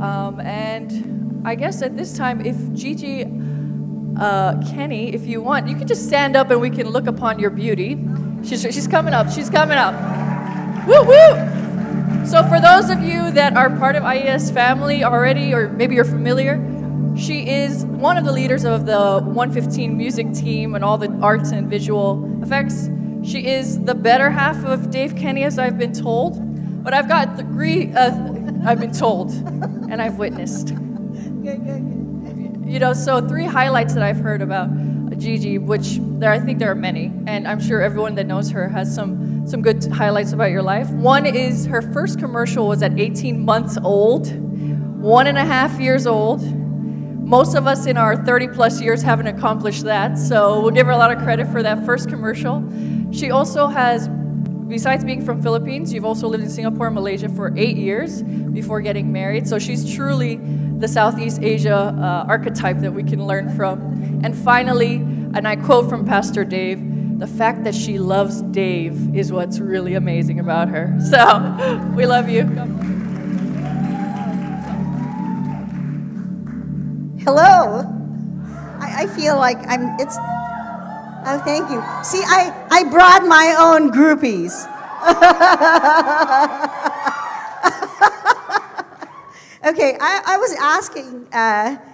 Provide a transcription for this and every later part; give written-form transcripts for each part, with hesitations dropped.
And I guess at this time, if Gigi, Kenney, if you want, you can just stand up and we can look upon your beauty. She's coming up. She's coming up. Woo woo! So for those of you that are part of IES family already, or maybe you're familiar, she is one of the leaders of the 115 music team and all the arts and visual effects. She is the better half of Dave Kenney, as I've been told. But I've got I've been told, and I've witnessed. You know, so 3 highlights that I've heard about Gigi, which I think there are many, and I'm sure everyone that knows her has some good highlights about your life. One is her first commercial was at 18 months old, 1.5 years old. Most of us in our 30 plus years haven't accomplished that, so we'll give her a lot of credit for that first commercial. She also has, besides being from Philippines, you've also lived in Singapore and Malaysia for 8 years before getting married, so she's truly the Southeast Asia archetype that we can learn from. And finally, and I quote from Pastor Dave, the fact that she loves Dave is what's really amazing about her. So, we love you. Hello. I feel like oh, thank you. See, I brought my own groupies. Okay, I was asking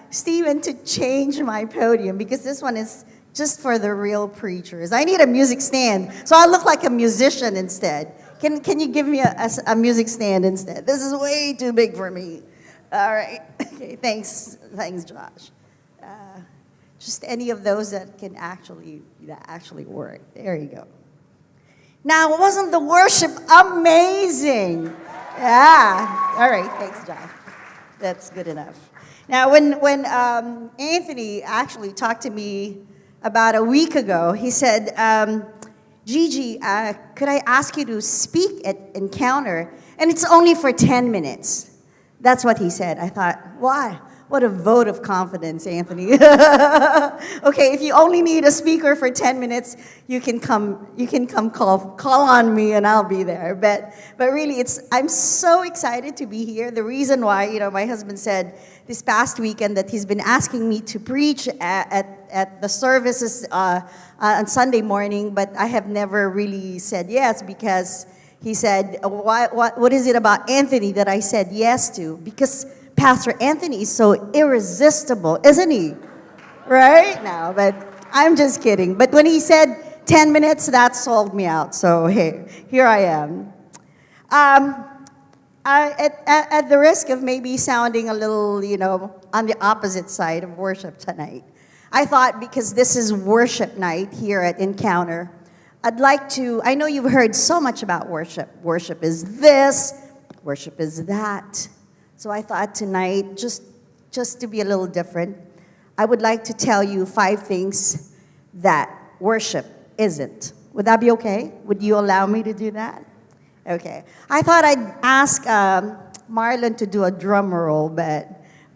Stephen to change my podium because this one is just for the real preachers. I need a music stand, so I look like a musician instead. Can you give me a music stand instead? This is way too big for me. All right. Okay, thanks, Josh. Just any of those that can actually work. There you go. Now, wasn't the worship amazing? Yeah. All right. Thanks, Josh. That's good enough. Now, when Anthony actually talked to me about a week ago, he said, Gigi, could I ask you to speak at Encounter? And it's only for 10 minutes. That's what he said. I thought, why? What a vote of confidence, Anthony. Okay, if you only need a speaker for 10 minutes, you can come call on me and I'll be there. But really, I'm so excited to be here. The reason why, my husband said this past weekend that he's been asking me to preach at the services on Sunday morning, but I have never really said yes because he said, what is it about Anthony that I said yes to? Because Pastor Anthony is so irresistible, isn't he? Right? No, but I'm just kidding. But when he said 10 minutes, that sold me out. So, hey, here I am. At the risk of maybe sounding a little, on the opposite side of worship tonight, I thought because this is worship night here at Encounter, I'd like to, I know you've heard so much about worship. Worship is this, worship is that. So I thought tonight, just to be a little different, I would like to tell you 5 things that worship isn't. Would that be okay? Would you allow me to do that? Okay. I thought I'd ask Marlon to do a drum roll, but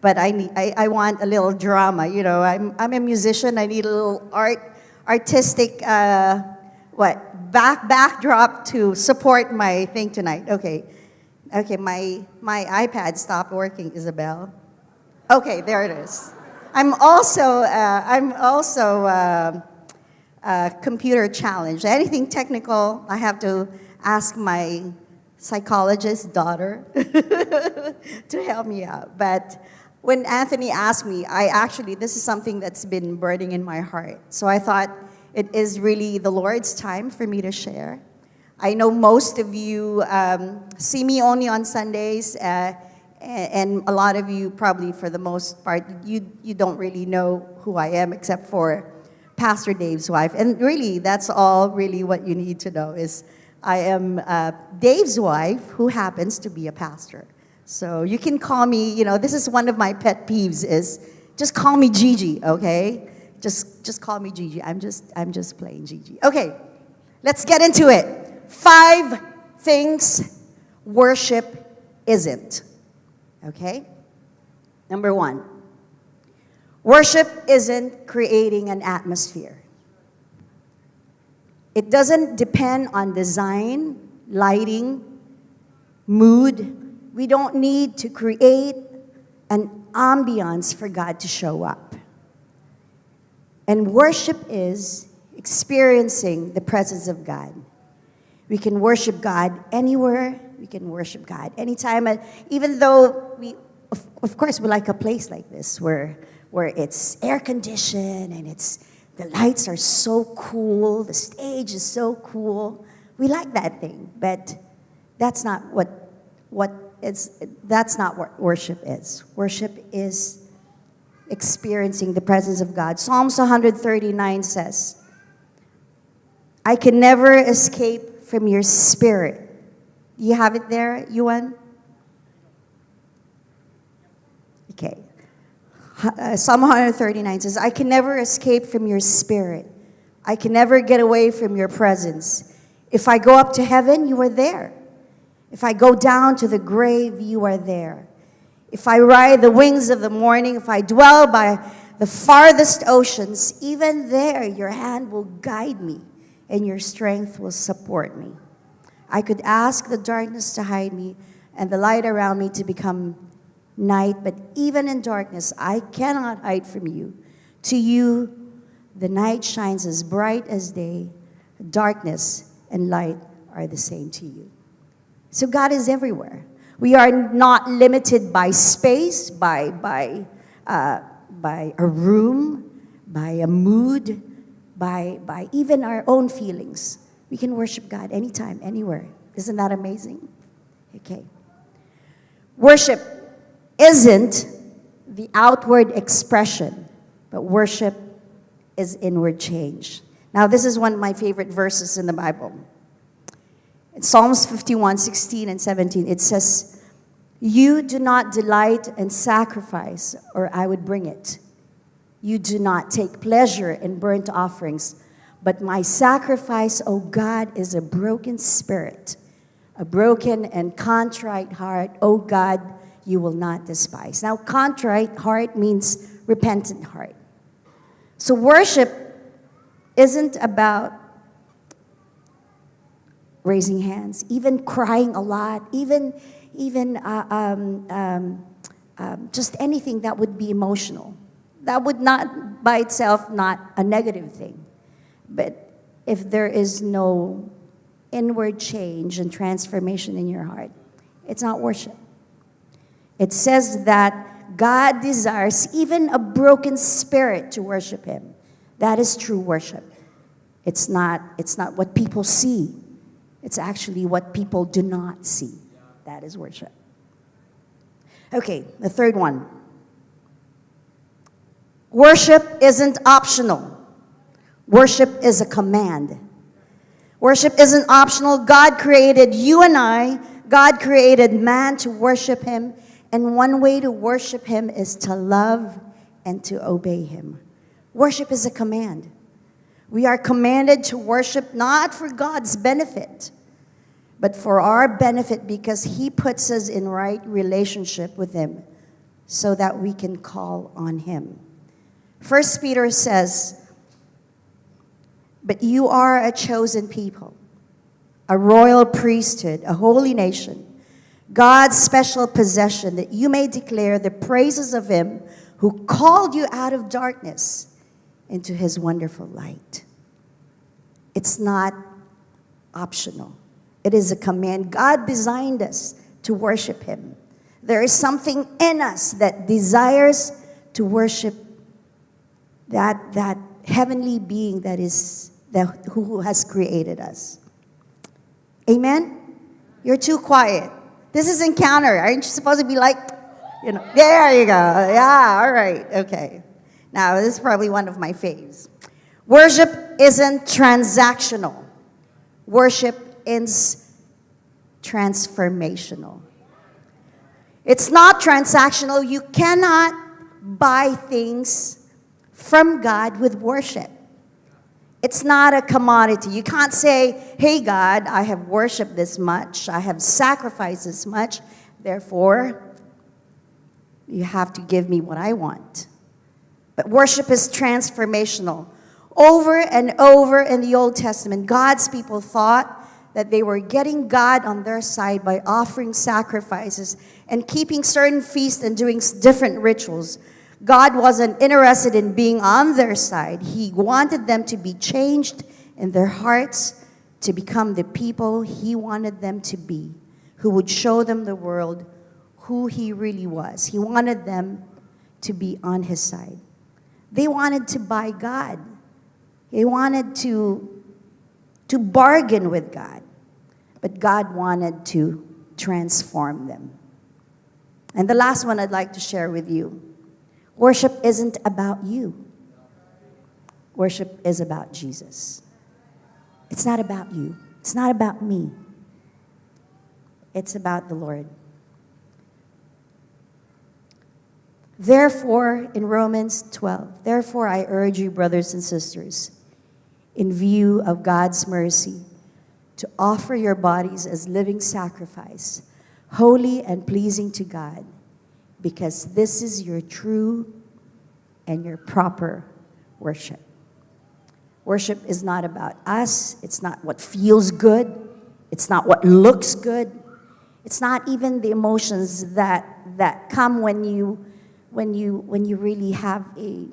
I want a little drama. I'm a musician. I need a little artistic backdrop to support my thing tonight. Okay, my iPad stopped working, Isabel. Okay, there it is. I'm also computer challenged. Anything technical, I have to ask my psychologist daughter to help me out. But when Anthony asked me, this is something that's been burning in my heart. So I thought it is really the Lord's time for me to share. I know most of you see me only on Sundays, and a lot of you probably, for the most part, you don't really know who I am except for Pastor Dave's wife. And really, that's all really what you need to know is I am Dave's wife who happens to be a pastor. So you can call me, this is one of my pet peeves is just call me Gigi, okay? Just call me Gigi. I'm just playing Gigi. Okay, let's get into it. 5 things worship isn't. Okay? Number 1. Worship isn't creating an atmosphere. It doesn't depend on design, lighting, mood. We don't need to create an ambiance for God to show up. And worship is experiencing the presence of God. We can worship God anywhere. We can worship God anytime. And even though of course, we like a place like this where it's air conditioned and the lights are so cool, the stage is so cool. We like that thing, but that's not what worship is. Worship is experiencing the presence of God. Psalms 139 says, I can never escape from your spirit. Do you have it there, Yuan? Okay. Psalm 139 says, I can never escape from your spirit. I can never get away from your presence. If I go up to heaven, you are there. If I go down to the grave, you are there. If I ride the wings of the morning, if I dwell by the farthest oceans, even there your hand will guide me and your strength will support me. I could ask the darkness to hide me and the light around me to become night, but even in darkness, I cannot hide from you. To you, the night shines as bright as day. Darkness and light are the same to you. So God is everywhere. We are not limited by space, by a room, by a mood, by even our own feelings. We can worship God anytime, anywhere. Isn't that amazing? Okay. Worship isn't the outward expression, but worship is inward change. Now, this is one of my favorite verses in the Bible. In Psalms 51, 16 and 17, it says, you do not delight in sacrifice, or I would bring it. You do not take pleasure in burnt offerings, but my sacrifice, O God, is a broken spirit, a broken and contrite heart, O God, you will not despise. Now, contrite heart means repentant heart. So worship isn't about raising hands, even crying a lot, even just anything that would be emotional. That would not, by itself, not a negative thing. But if there is no inward change and transformation in your heart, it's not worship. It says that God desires even a broken spirit to worship Him. That is true worship. It's not what people see. It's actually what people do not see. That is worship. Okay, the third one. Worship isn't optional. Worship is a command. Worship isn't optional. God created you and I. God created man to worship Him. And one way to worship Him is to love and to obey Him. Worship is a command. We are commanded to worship not for God's benefit, but for our benefit because He puts us in right relationship with Him so that we can call on Him. 1 Peter says, but you are a chosen people, a royal priesthood, a holy nation, God's special possession, that you may declare the praises of Him who called you out of darkness into His wonderful light. It's not optional. It is a command. God designed us to worship Him. There is something in us that desires to worship that heavenly being who has created us. Amen? You're too quiet. This is Encounter. Aren't you supposed to be like, there you go. Yeah, all right, okay. Now, this is probably one of my faves. Worship isn't transactional. Worship is transformational. It's not transactional. You cannot buy things from God with worship. It's not a commodity. You can't say, hey, God, I have worshiped this much. I have sacrificed this much. Therefore, you have to give me what I want. But worship is transformational. Over and over in the Old Testament, God's people thought that they were getting God on their side by offering sacrifices and keeping certain feasts and doing different rituals. God wasn't interested in being on their side. He wanted them to be changed in their hearts to become the people He wanted them to be, who would show them the world who He really was. He wanted them to be on His side. They wanted to buy God. They wanted to bargain with God. But God wanted to transform them. And the last one I'd like to share with you. Worship isn't about you. Worship is about Jesus. It's not about you. It's not about me. It's about the Lord. Therefore, in Romans 12, therefore I urge you, brothers and sisters, in view of God's mercy, to offer your bodies as living sacrifice, holy and pleasing to God, because this is your true and your proper worship. Worship is not about us. It's not what feels good. It's not what looks good. It's not even the emotions that come when you really have a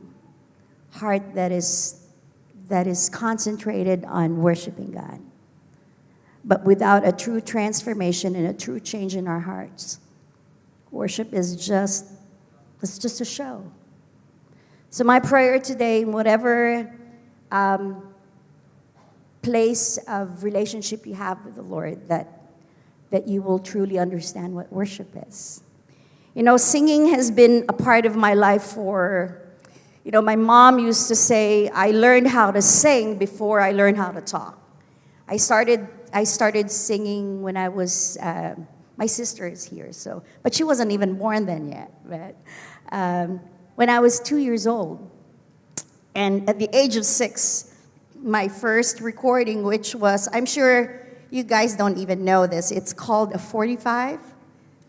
heart that is concentrated on worshiping God. But without a true transformation and a true change in our hearts, worship is just a show. So my prayer today, in whatever place of relationship you have with the Lord, that you will truly understand what worship is. You know, singing has been a part of my life for, my mom used to say, I learned how to sing before I learned how to talk. I started singing when I was, my sister is here, but she wasn't even born then yet. But when I was 2 years old, and at the age of 6, my first recording, which was, I'm sure you guys don't even know this, it's called a 45.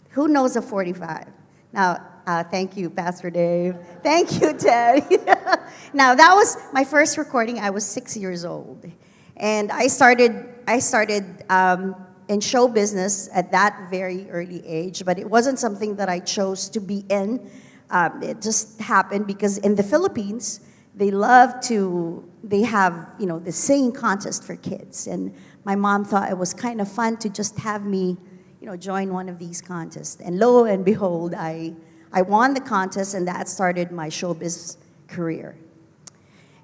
Who knows a 45? Now, thank you, Pastor Dave. Thank you, Ted. Now, that was my first recording. I was 6 years old. And I started in show business at that very early age, but it wasn't something that I chose to be in. It just happened because in the Philippines, they have, the singing contest for kids. And my mom thought it was kind of fun to just have me, join one of these contests. And lo and behold, I won the contest, and that started my showbiz career.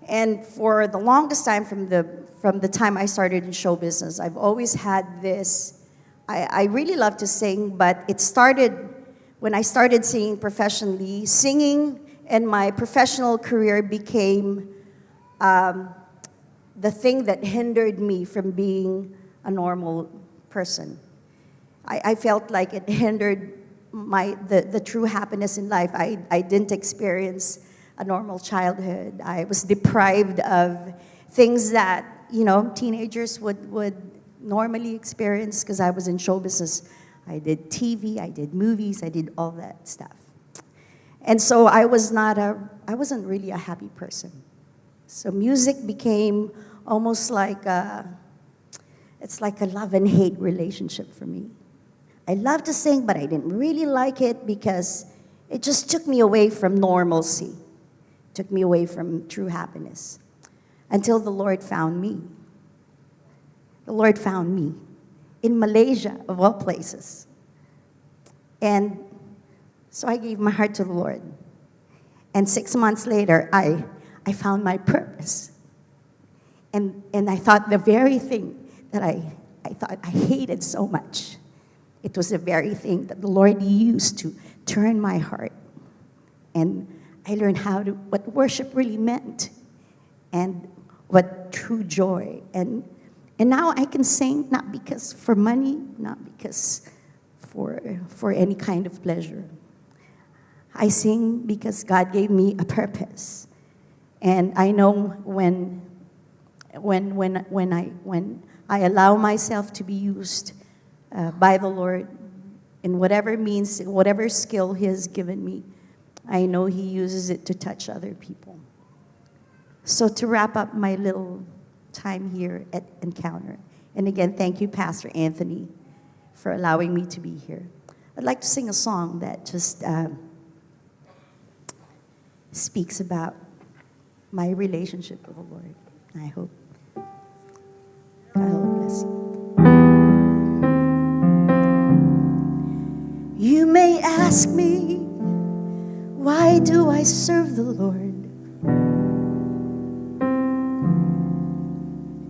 And for the longest time, from the time I started in show business, I've always had this, I really love to sing, but it started when I started singing professionally. Singing and my professional career became the thing that hindered me from being a normal person. I felt like it hindered the true happiness in life. I didn't experience a normal childhood. I was deprived of things that, teenagers would normally experience because I was in show business. I did TV, I did movies, I did all that stuff. And so I wasn't really a happy person. So music became almost like it's like a love and hate relationship for me. I love to sing, but I didn't really like it because it just took me away from normalcy, took me away from true happiness, until the Lord found me. The Lord found me in Malaysia, of all places. And so I gave my heart to the Lord. And 6 months later, I found my purpose. And I thought the very thing that I thought I hated so much, it was the very thing that the Lord used to turn my heart. And I learned what worship really meant and what true joy. And now I can sing not because for money, not because for any kind of pleasure. I sing because God gave me a purpose. And I know when I allow myself to be used by the Lord in whatever means, whatever skill He has given me, I know He uses it to touch other people. So to wrap up my little time here at Encounter, And again, thank you, Pastor Anthony, for allowing me to be here. I'd like to sing a song that just speaks about my relationship with the Lord. I hope bless you. You may ask me, why do I serve the Lord?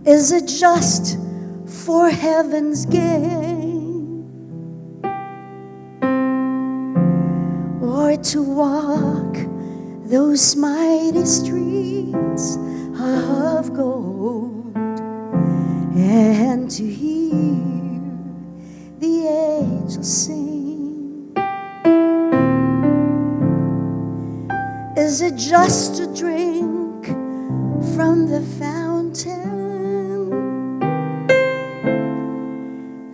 Is it just for heaven's gain, or to walk those mighty streets of gold, and to hear the angels sing? Is it just to drink from the fountain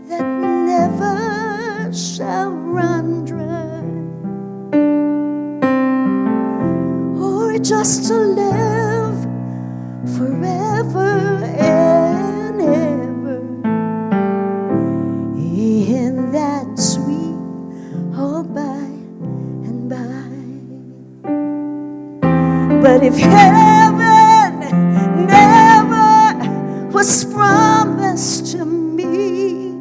that never shall run dry, or just to live forever and ever in that sweet by and by? But if heaven never was promised to me,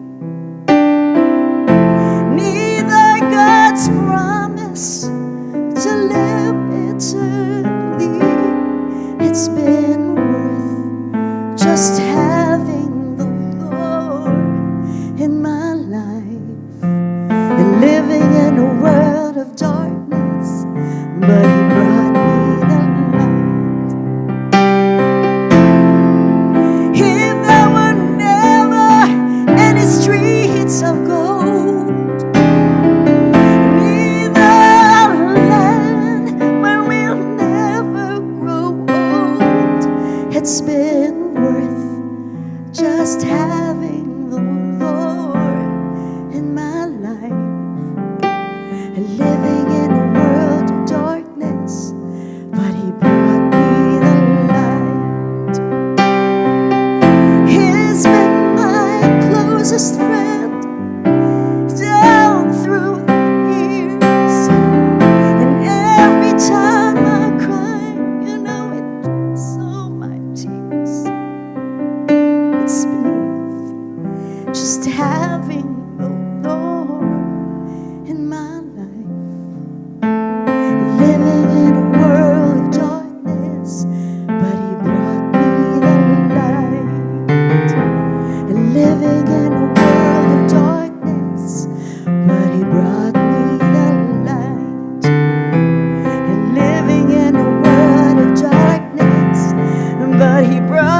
neither God's promise to live eternally, it's been worth just having the Lord in my life and living in a world of darkness. But He brought me the light. If there were never any streets of gold, neither a land where we'll never grow old, it's been worth just having the Lord in my life and living in a world of darkness. But He brought me the light. He's been my closest friend down through the years, and every time I cry, you know it dries all my tears. It's been worth just having the Lord in my life, living in a world of darkness. But He brought me the light, and living in a world of darkness. But He brought me the light, and living in a world of darkness. But He brought